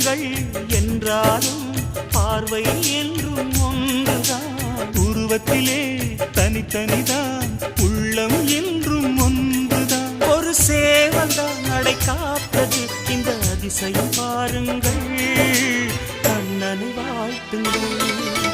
வண்ணங்கள் என்றாலும் பார்வை என்றும் ஒன்றுதான். உருவத்திலே தனித்தனிதான், உள்ளம் என்றும் ஒன்றுதான். ஒரு சேவல்தான் நடை காத்தது, இந்த அதிசயம் பாருங்கள், கண்ணனை வாழ்த்துங்கள்.